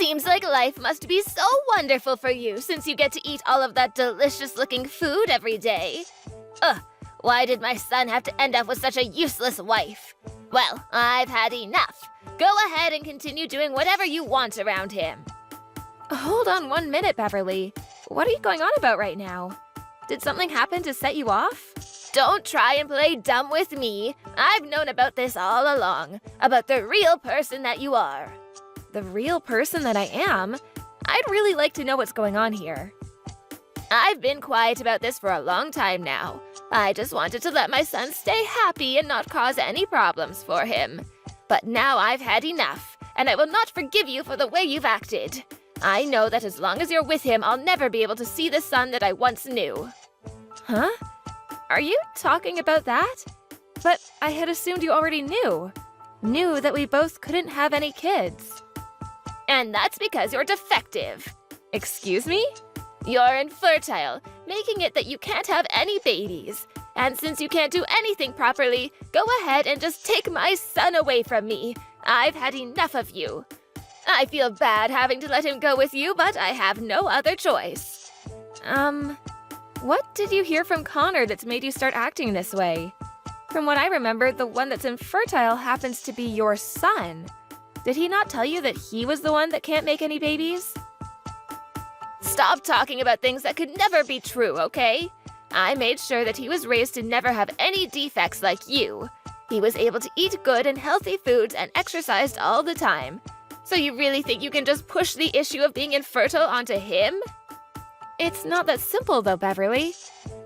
Seems like life must be so wonderful for you since you get to eat all of that delicious-looking food every day. Ugh, why did my son have to end up with such a useless wife? Well, I've had enough. Go ahead and continue doing whatever you want around him. Hold on 1 minute, Beverly. What are you going on about right now? Did something happen to set you off? Don't try and play dumb with me. I've known about this all along, about the real person that you are. The real person that I am? I'd really like to know what's going on here. I've been quiet about this for a long time now. I just wanted to let my son stay happy and not cause any problems for him. But now I've had enough, and I will not forgive you for the way you've acted. I know that as long as you're with him, I'll never be able to see the son that I once knew. Huh? Are you talking about that? But I had assumed you already knew. Knew that we both couldn't have any kids. And that's because you're defective. Excuse me? You're infertile, making it that you can't have any babies. And since you can't do anything properly, go ahead and just take my son away from me. I've had enough of you. I feel bad having to let him go with you, but I have no other choice. What did you hear from Connor that's made you start acting this way? From what I remember, the one that's infertile happens to be your son. Did he not tell you that he was the one that can't make any babies? Stop talking about things that could never be true, okay? I made sure that he was raised to never have any defects like you. He was able to eat good and healthy foods and exercised all the time. So you really think you can just push the issue of being infertile onto him? It's not that simple though, Beverly.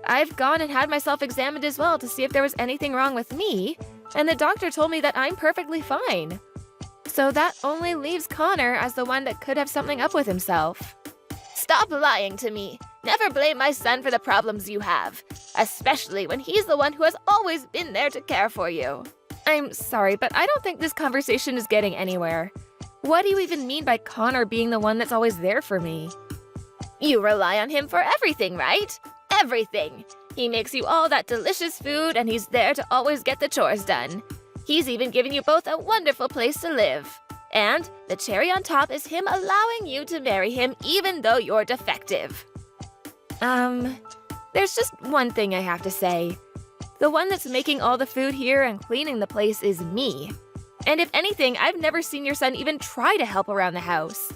I've gone and had myself examined as well to see if there was anything wrong with me, and the doctor told me that I'm perfectly fine. So that only leaves Connor as the one that could have something up with himself. Stop lying to me. Never blame my son for the problems you have, especially when he's the one who has always been there to care for you. I'm sorry, but I don't think this conversation is getting anywhere. What do you even mean by Connor being the one that's always there for me? You rely on him for everything, right? Everything. He makes you all that delicious food and he's there to always get the chores done. He's even given you both a wonderful place to live. And the cherry on top is him allowing you to marry him even though you're defective. There's just one thing I have to say. The one that's making all the food here and cleaning the place is me. And if anything, I've never seen your son even try to help around the house.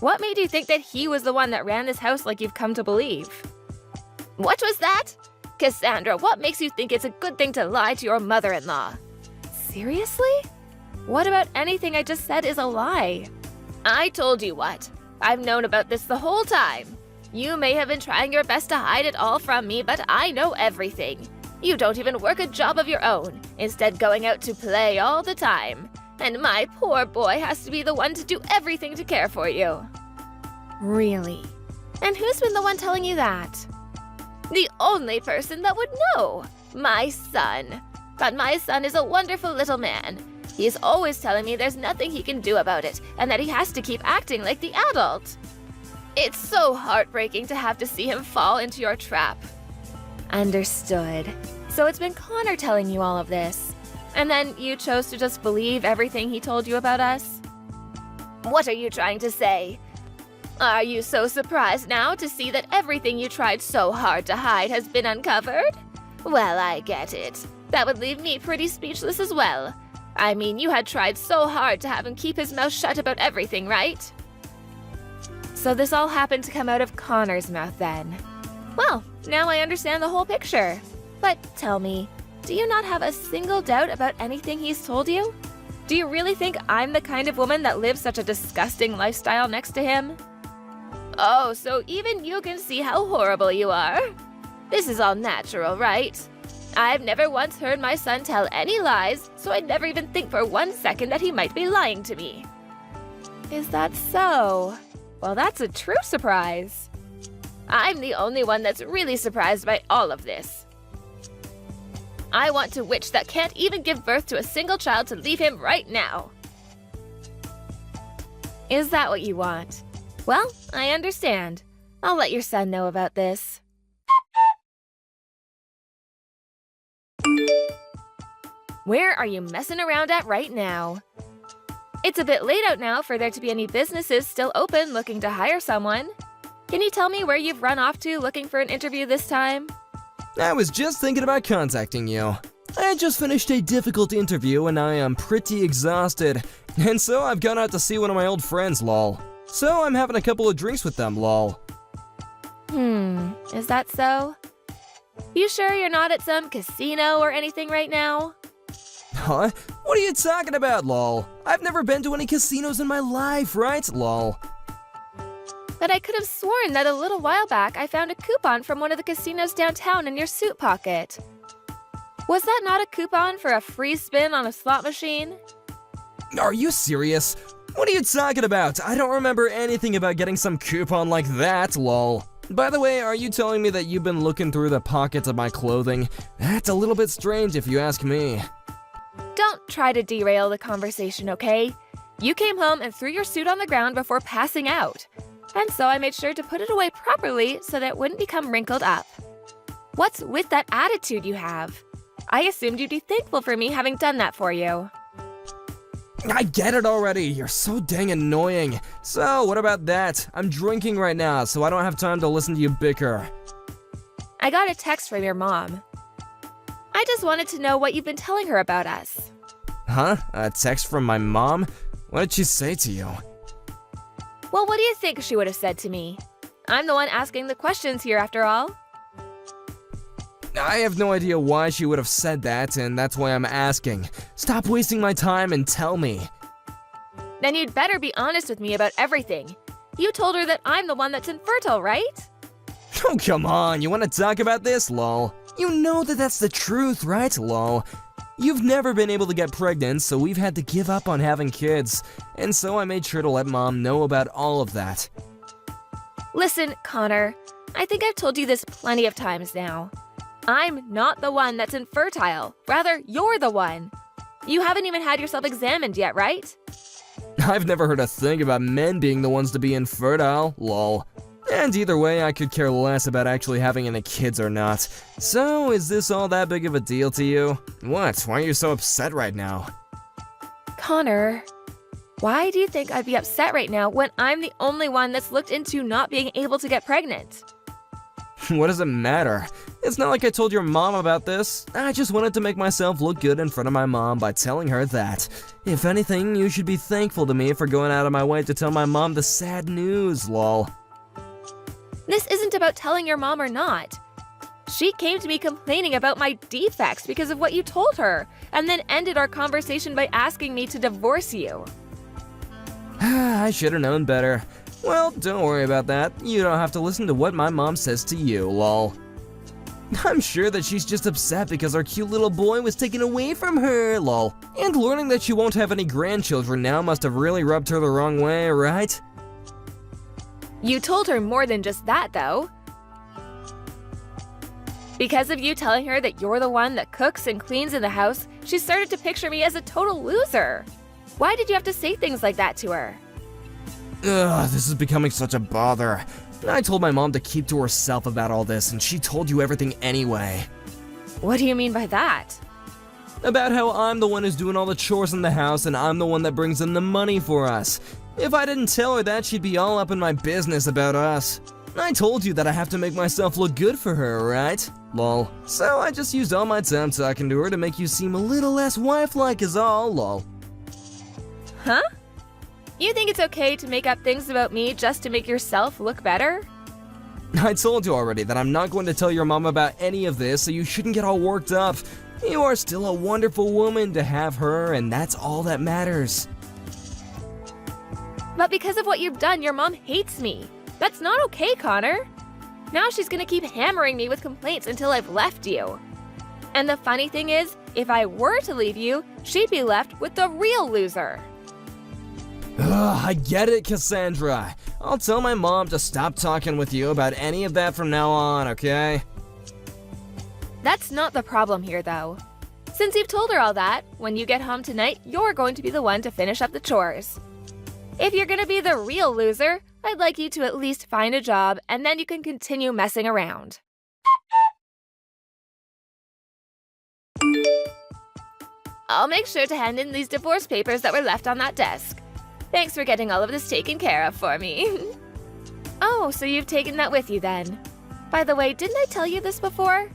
What made you think that he was the one that ran this house like you've come to believe? What was that? Cassandra, what makes you think it's a good thing to lie to your mother-in-law? Seriously? What about anything I just said is a lie? I told you what. I've known about this the whole time. You may have been trying your best to hide it all from me, but I know everything. You don't even work a job of your own, instead going out to play all the time. And my poor boy has to be the one to do everything to care for you. Really? And who's been the one telling you that? The only person that would know. My son. But my son is a wonderful little man. He's always telling me there's nothing he can do about it, and that he has to keep acting like the adult. It's so heartbreaking to have to see him fall into your trap. Understood. So it's been Connor telling you all of this. And then you chose to just believe everything he told you about us? What are you trying to say? Are you so surprised now to see that everything you tried so hard to hide has been uncovered? Well, I get it. That would leave me pretty speechless as well. I mean, you had tried so hard to have him keep his mouth shut about everything, right? So this all happened to come out of Connor's mouth then. Well, now I understand the whole picture. But tell me, do you not have a single doubt about anything he's told you? Do you really think I'm the kind of woman that lives such a disgusting lifestyle next to him? Oh, so even you can see how horrible you are? This is all natural, right? I've never once heard my son tell any lies, so I'd never even think for 1 second that he might be lying to me. Is that so? Well, that's a true surprise. I'm the only one that's really surprised by all of this. I want a witch that can't even give birth to a single child to leave him right now. Is that what you want? Well, I understand. I'll let your son know about this. Where are you messing around at right now? It's a bit late out now for there to be any businesses still open looking to hire someone. Can you tell me where you've run off to looking for an interview this time? I was just thinking about contacting you. I just finished a difficult interview and I am pretty exhausted. And so I've gone out to see one of my old friends, lol. So I'm having a couple of drinks with them, lol. Is that so? You sure you're not at some casino or anything right now? Huh? What are you talking about, lol? I've never been to any casinos in my life, right, lol? But I could have sworn that a little while back I found a coupon from one of the casinos downtown in your suit pocket. Was that not a coupon for a free spin on a slot machine? Are you serious? What are you talking about? I don't remember anything about getting some coupon like that, lol. By the way, are you telling me that you've been looking through the pockets of my clothing? That's a little bit strange if you ask me. Don't try to derail the conversation, okay? You came home and threw your suit on the ground before passing out. And so I made sure to put it away properly so that it wouldn't become wrinkled up. What's with that attitude you have? I assumed you'd be thankful for me having done that for you. I get it already. You're so dang annoying. So, what about that? I'm drinking right now, so I don't have time to listen to you bicker. I got a text from your mom. I just wanted to know what you've been telling her about us. Huh? A text from my mom? What did she say to you? Well, what do you think she would have said to me? I'm the one asking the questions here after all. I have no idea why she would have said that, and that's why I'm asking. Stop wasting my time and tell me. Then you'd better be honest with me about everything. You told her that I'm the one that's infertile, right? Oh, come on. You want to talk about this, lol? You know that that's the truth, right, lol? You've never been able to get pregnant, so we've had to give up on having kids. And so I made sure to let Mom know about all of that. Listen, Connor, I think I've told you this plenty of times now. I'm not the one that's infertile. Rather, you're the one. You haven't even had yourself examined yet, right? I've never heard a thing about men being the ones to be infertile, lol. And either way, I could care less about actually having any kids or not. So, is this all that big of a deal to you? What? Why are you so upset right now? Connor, why do you think I'd be upset right now when I'm the only one that's looked into not being able to get pregnant? What does it matter? It's not like I told your mom about this. I just wanted to make myself look good in front of my mom by telling her that. If anything, you should be thankful to me for going out of my way to tell my mom the sad news, lol. This isn't about telling your mom or not. She came to me complaining about my defects because of what you told her, and then ended our conversation by asking me to divorce you. I should have known better. Well, don't worry about that. You don't have to listen to what my mom says to you, lol. I'm sure that she's just upset because our cute little boy was taken away from her, lol. And learning that she won't have any grandchildren now must have really rubbed her the wrong way, right? You told her more than just that, though. Because of you telling her that you're the one that cooks and cleans in the house, she started to picture me as a total loser. Why did you have to say things like that to her? Ugh, this is becoming such a bother. I told my mom to keep to herself about all this, and she told you everything anyway. What do you mean by that? About how I'm the one who's doing all the chores in the house, and I'm the one that brings in the money for us. If I didn't tell her that, she'd be all up in my business about us. I told you that I have to make myself look good for her, right? Lol. So I just used all my time talking to her to make you seem a little less wife-like is all, lol. Huh? You think it's okay to make up things about me just to make yourself look better? I told you already that I'm not going to tell your mom about any of this, so you shouldn't get all worked up. You are still a wonderful woman to have her, and that's all that matters. But because of what you've done, your mom hates me. That's not okay, Connor. Now she's gonna keep hammering me with complaints until I've left you. And the funny thing is, if I were to leave you, she'd be left with the real loser. Ugh, I get it, Cassandra. I'll tell my mom to stop talking with you about any of that from now on, okay? That's not the problem here, though. Since you've told her all that, when you get home tonight, you're going to be the one to finish up the chores. If you're gonna be the real loser, I'd like you to at least find a job, and then you can continue messing around. I'll make sure to hand in these divorce papers that were left on that desk. Thanks for getting all of this taken care of for me. Oh, so you've taken that with you then. By the way, didn't I tell you this before?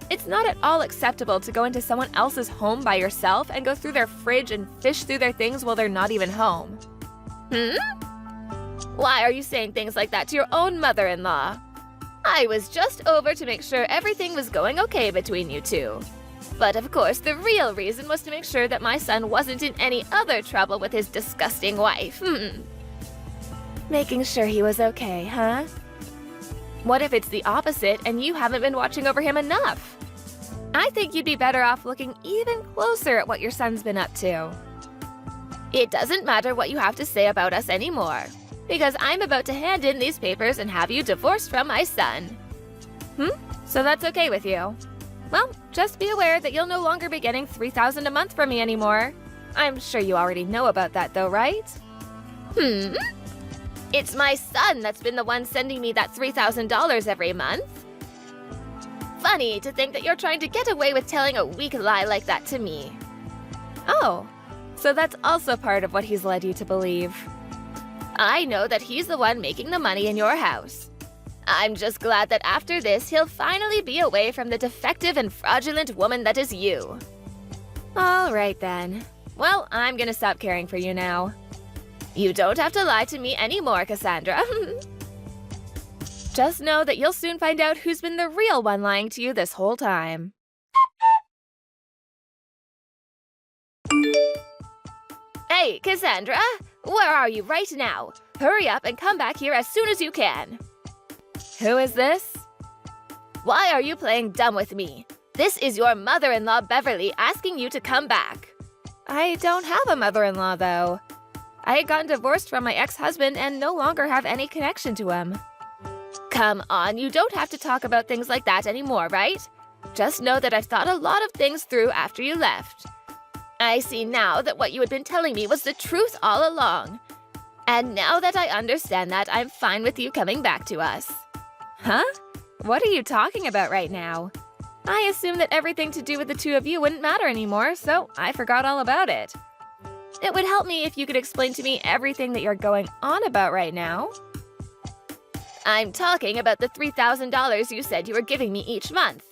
It's not at all acceptable to go into someone else's home by yourself and go through their fridge and fish through their things while they're not even home. Why are you saying things like that to your own mother-in-law? I was just over to make sure everything was going okay between you two. But of course, the real reason was to make sure that my son wasn't in any other trouble with his disgusting wife. Making sure he was okay, huh? What if it's the opposite and you haven't been watching over him enough? I think you'd be better off looking even closer at what your son's been up to. It doesn't matter what you have to say about us anymore, because I'm about to hand in these papers and have you divorced from my son. So that's okay with you? Well, just be aware that you'll no longer be getting $3,000 a month from me anymore. I'm sure you already know about that though, right? It's my son that's been the one sending me that $3,000 every month. Funny to think that you're trying to get away with telling a weak lie like that to me. Oh, so that's also part of what he's led you to believe. I know that he's the one making the money in your house. I'm just glad that after this, he'll finally be away from the defective and fraudulent woman that is you. All right then. Well, I'm gonna stop caring for you now. You don't have to lie to me anymore, Cassandra. Just know that you'll soon find out who's been the real one lying to you this whole time. Hey, Cassandra, where are you right now? Hurry up and come back here as soon as you can. Who is this? Why are you playing dumb with me? This is your mother-in-law, Beverly, asking you to come back. I don't have a mother-in-law, though. I had gotten divorced from my ex-husband and no longer have any connection to him. Come on, you don't have to talk about things like that anymore, right? Just know that I've thought a lot of things through after you left. I see now that what you had been telling me was the truth all along. And now that I understand that, I'm fine with you coming back to us. Huh? What are you talking about right now? I assumed that everything to do with the two of you wouldn't matter anymore, so I forgot all about it. It would help me if you could explain to me everything that you're going on about right now. I'm talking about the $3,000 you said you were giving me each month.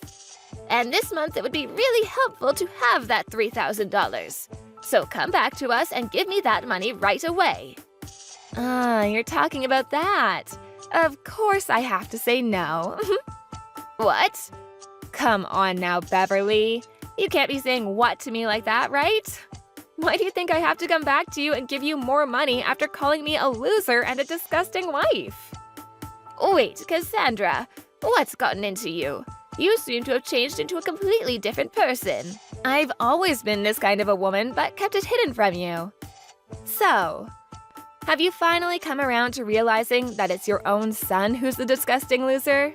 And this month it would be really helpful to have that $3,000. So come back to us and give me that money right away. Ah, you're talking about that. Of course I have to say no. What? Come on now, Beverly. You can't be saying what to me like that, right? Why do you think I have to come back to you and give you more money after calling me a loser and a disgusting wife? Wait, Cassandra, what's gotten into you? You seem to have changed into a completely different person. I've always been this kind of a woman, but kept it hidden from you. So, have you finally come around to realizing that it's your own son who's the disgusting loser?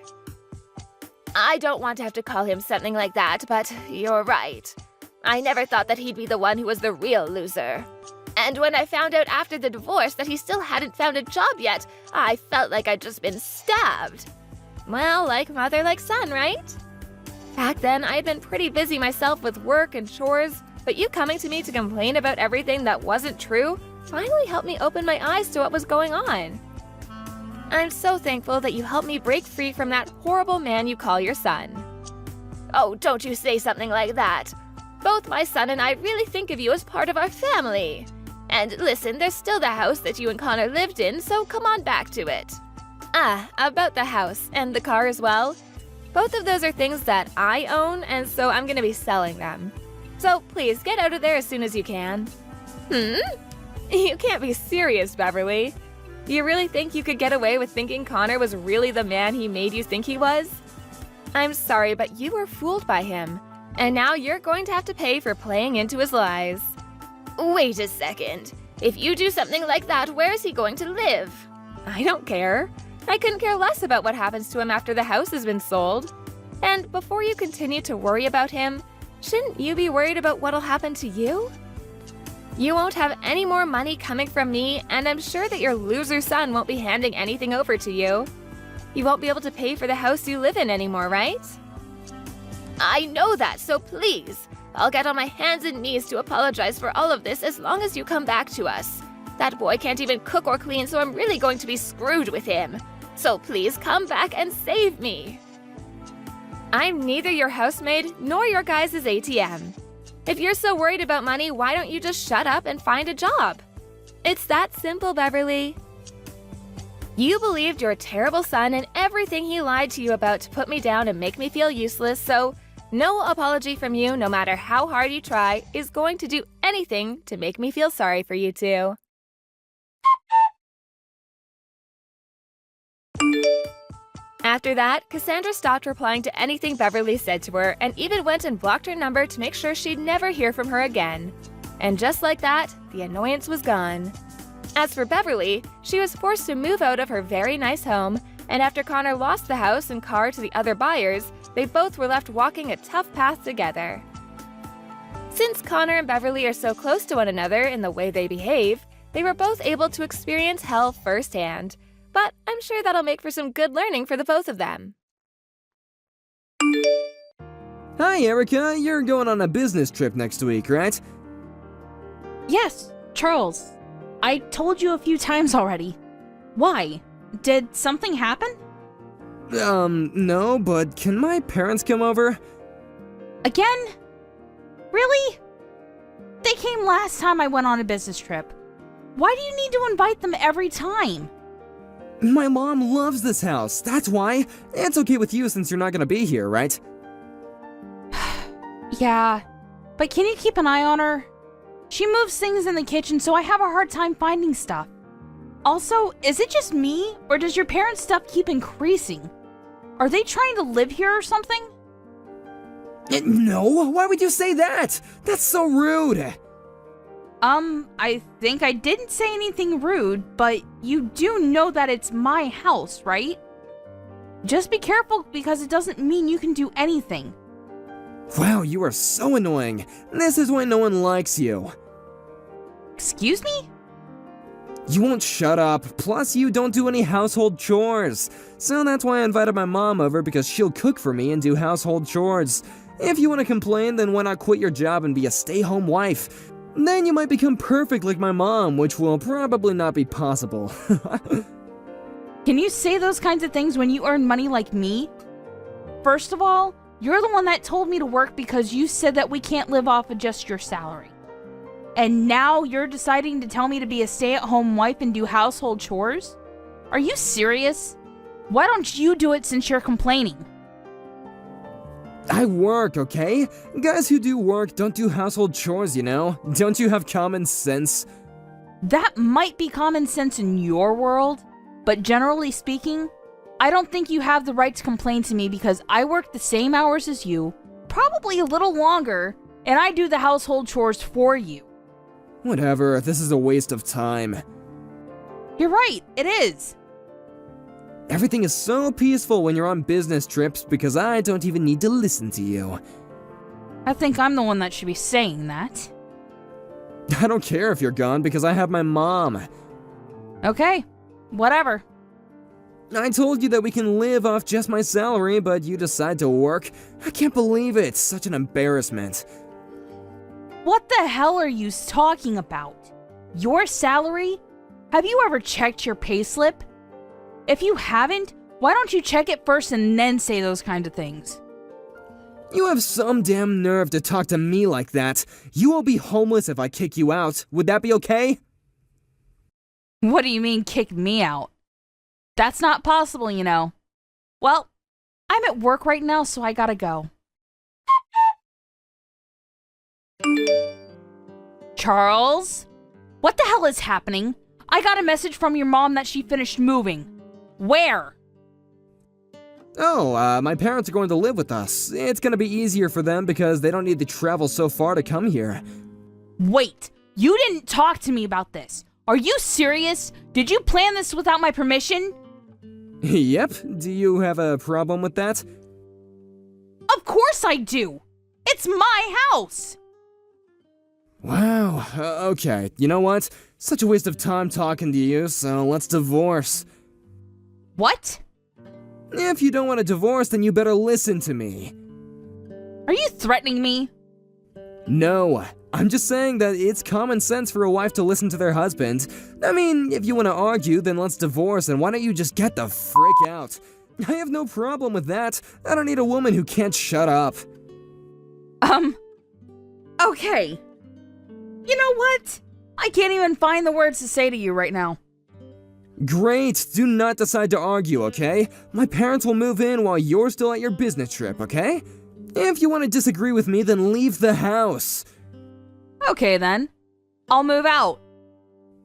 I don't want to have to call him something like that, but you're right. I never thought that he'd be the one who was the real loser. And when I found out after the divorce that he still hadn't found a job yet, I felt like I'd just been stabbed. Well, like mother, like son, right? Back then, I had been pretty busy myself with work and chores, but you coming to me to complain about everything that wasn't true finally helped me open my eyes to what was going on. I'm so thankful that you helped me break free from that horrible man you call your son. Oh, don't you say something like that. Both my son and I really think of you as part of our family. And listen, there's still the house that you and Connor lived in, so come on back to it. Ah, about the house and the car as well. Both of those are things that I own, and so I'm gonna be selling them. So please, get out of there as soon as you can. You can't be serious, Beverly. You really think you could get away with thinking Connor was really the man he made you think he was? I'm sorry, but you were fooled by him. And now you're going to have to pay for playing into his lies. Wait a second. If you do something like that, where is he going to live? I don't care. I couldn't care less about what happens to him after the house has been sold. And before you continue to worry about him, shouldn't you be worried about what'll happen to you? You won't have any more money coming from me, and I'm sure that your loser son won't be handing anything over to you. You won't be able to pay for the house you live in anymore, right? I know that, so please. I'll get on my hands and knees to apologize for all of this as long as you come back to us. That boy can't even cook or clean, so I'm really going to be screwed with him. So please come back and save me. I'm neither your housemaid nor your guys' ATM. If you're so worried about money, why don't you just shut up and find a job? It's that simple, Beverly. You believed your terrible son and everything he lied to you about to put me down and make me feel useless, so no apology from you, no matter how hard you try, is going to do anything to make me feel sorry for you two. After that, Cassandra stopped replying to anything Beverly said to her and even went and blocked her number to make sure she'd never hear from her again. And just like that, the annoyance was gone. As for Beverly, she was forced to move out of her very nice home, and after Connor lost the house and car to the other buyers, they both were left walking a tough path together. Since Connor and Beverly are so close to one another in the way they behave, they were both able to experience hell firsthand. But I'm sure that'll make for some good learning for the both of them. Hi, Erica. You're going on a business trip next week, right? Yes, Charles. I told you a few times already. Why? Did something happen? No, but can my parents come over? Again? Really? They came last time I went on a business trip. Why do you need to invite them every time? My mom loves this house, that's why. It's okay with you since you're not gonna be here, right? Yeah, but can you keep an eye on her? She moves things in the kitchen, so I have a hard time finding stuff. Also, is it just me, or does your parents' stuff keep increasing? Are they trying to live here or something? No, why would you say that? That's so rude. I think I didn't say anything rude, but you do know that it's my house, right? Just be careful because it doesn't mean you can do anything. Wow, you are so annoying. This is why no one likes you. Excuse me? You won't shut up, plus you don't do any household chores. So that's why I invited my mom over, because she'll cook for me and do household chores. If you want to complain, then why not quit your job and be a stay-home wife? Then you might become perfect like my mom, which will probably not be possible. Can you say those kinds of things when you earn money like me? First of all, you're the one that told me to work because you said that we can't live off of just your salary. And now you're deciding to tell me to be a stay-at-home wife and do household chores? Are you serious? Why don't you do it since you're complaining? I work, okay? Guys who do work don't do household chores, you know? Don't you have common sense? That might be common sense in your world, but generally speaking, I don't think you have the right to complain to me because I work the same hours as you, probably a little longer, and I do the household chores for you. Whatever, this is a waste of time. You're right, it is. Everything is so peaceful when you're on business trips because I don't even need to listen to you. I think I'm the one that should be saying that. I don't care if you're gone because I have my mom. Okay, whatever. I told you that we can live off just my salary, but you decide to work. I can't believe it. Such an embarrassment. What the hell are you talking about? Your salary? Have you ever checked your payslip? If you haven't, why don't you check it first and then say those kind of things? You have some damn nerve to talk to me like that. You will be homeless if I kick you out. Would that be okay? What do you mean, kick me out? That's not possible, you know. Well, I'm at work right now, so I gotta go. Charles? What the hell is happening? I got a message from your mom that she finished moving. Where? Oh, my parents are going to live with us. It's gonna be easier for them because they don't need to travel so far to come here. Wait, you didn't talk to me about this. Are you serious? Did you plan this without my permission? Yep. Do you have a problem with that? Of course I do. It's my house. Wow, okay. You know what? Such a waste of time talking to you, so let's divorce. What? If you don't want a divorce, then you better listen to me. Are you threatening me? No, I'm just saying that it's common sense for a wife to listen to their husband. I mean, if you want to argue, then let's divorce, and why don't you just get the frick out? I have no problem with that. I don't need a woman who can't shut up. Okay. You know what? I can't even find the words to say to you right now. Great, do not decide to argue, okay? My parents will move in while you're still at your business trip, okay? If you want to disagree with me, then leave the house. Okay then. I'll move out.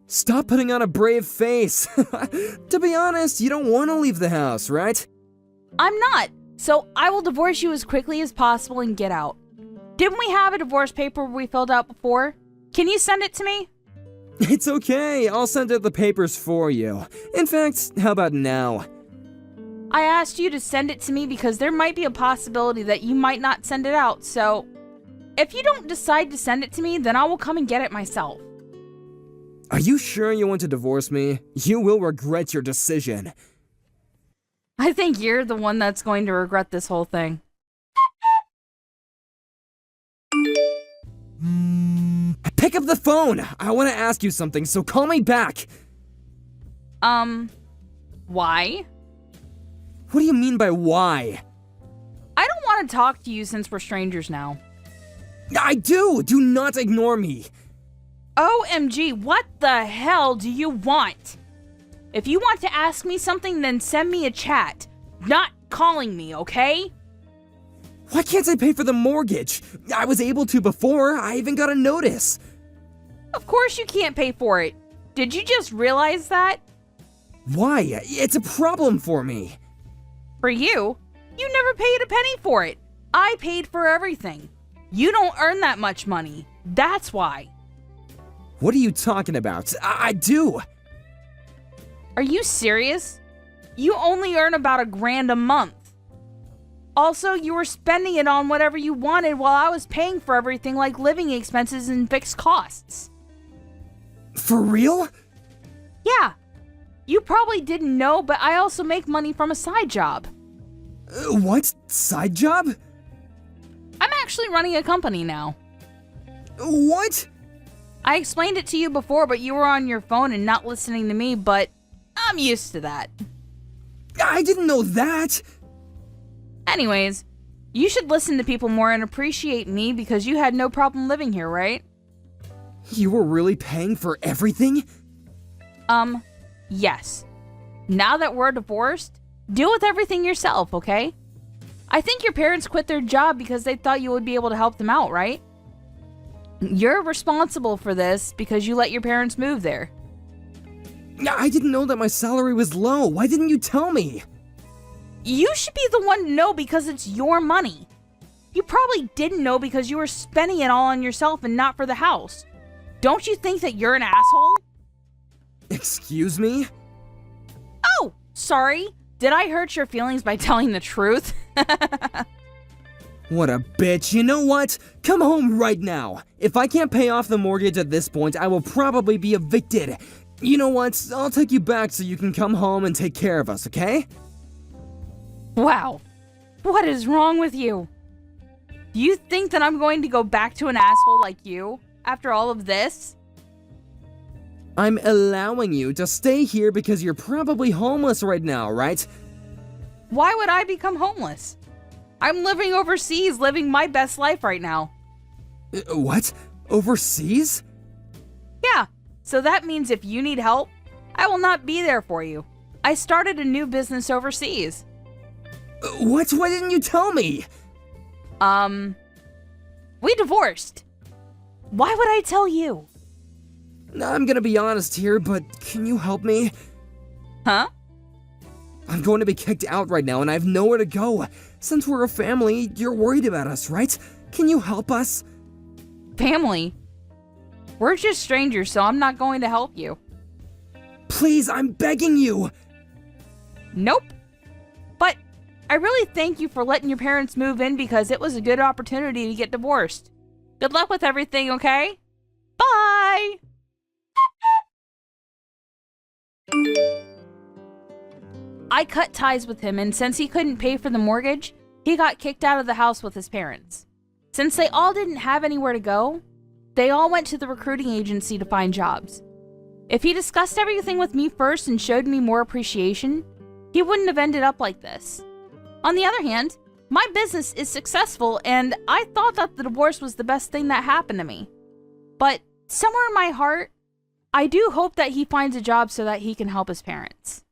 Stop putting on a brave face. To be honest, you don't want to leave the house, right? I'm not. So I will divorce you as quickly as possible and get out. Didn't we have a divorce paper we filled out before? Can you send it to me? It's okay, I'll send out the papers for you. In fact, how about now? I asked you to send it to me because there might be a possibility that you might not send it out, so if you don't decide to send it to me, then I will come and get it myself. Are you sure you want to divorce me? You will regret your decision. I think you're the one that's going to regret this whole thing. Pick up the phone! I want to ask you something, so call me back! Why? What do you mean by why? I don't want to talk to you since we're strangers now. I do! Do not ignore me! OMG, what the hell do you want? If you want to ask me something, then send me a chat. Not calling me, okay? Why can't I pay for the mortgage? I was able to before, I even got a notice. Of course you can't pay for it. Did you just realize that? Why? It's a problem for me. For you? You never paid a penny for it. I paid for everything. You don't earn that much money. That's why. What are you talking about? I do. Are you serious? You only earn about $1,000 a month. Also, you were spending it on whatever you wanted while I was paying for everything like living expenses and fixed costs. For real? Yeah. You probably didn't know, but I also make money from a side job. What? Side job? I'm actually running a company now. What? I explained it to you before, but you were on your phone and not listening to me, but I'm used to that. I didn't know that. Anyways, you should listen to people more and appreciate me because you had no problem living here, right? You were really paying for everything? Yes. Now that we're divorced, deal with everything yourself, okay? I think your parents quit their job because they thought you would be able to help them out, right? You're responsible for this because you let your parents move there. I didn't know that my salary was low. Why didn't you tell me? You should be the one to know because it's your money. You probably didn't know because you were spending it all on yourself and not for the house. Don't you think that you're an asshole? Excuse me? Oh, sorry. Did I hurt your feelings by telling the truth? What a bitch. You know what? Come home right now. If I can't pay off the mortgage at this point, I will probably be evicted. You know what? I'll take you back so you can come home and take care of us, okay? Wow. What is wrong with you? Do you think that I'm going to go back to an asshole like you after all of this? I'm allowing you to stay here because you're probably homeless right now, right? Why would I become homeless? I'm living overseas, living my best life right now. What? Overseas? Yeah, so that means if you need help, I will not be there for you. I started a new business overseas. What? Why didn't you tell me? We divorced. Why would I tell you? I'm gonna be honest here, but can you help me? Huh? I'm going to be kicked out right now and I have nowhere to go. Since we're a family, you're worried about us, right? Can you help us? Family? We're just strangers, so I'm not going to help you. Please, I'm begging you. Nope. But I really thank you for letting your parents move in because it was a good opportunity to get divorced. Good luck with everything, okay? Bye! I cut ties with him, and since he couldn't pay for the mortgage, he got kicked out of the house with his parents. Since they all didn't have anywhere to go, they all went to the recruiting agency to find jobs. If he discussed everything with me first and showed me more appreciation, he wouldn't have ended up like this. On the other hand, my business is successful, and I thought that the divorce was the best thing that happened to me. But somewhere in my heart, I do hope that he finds a job so that he can help his parents.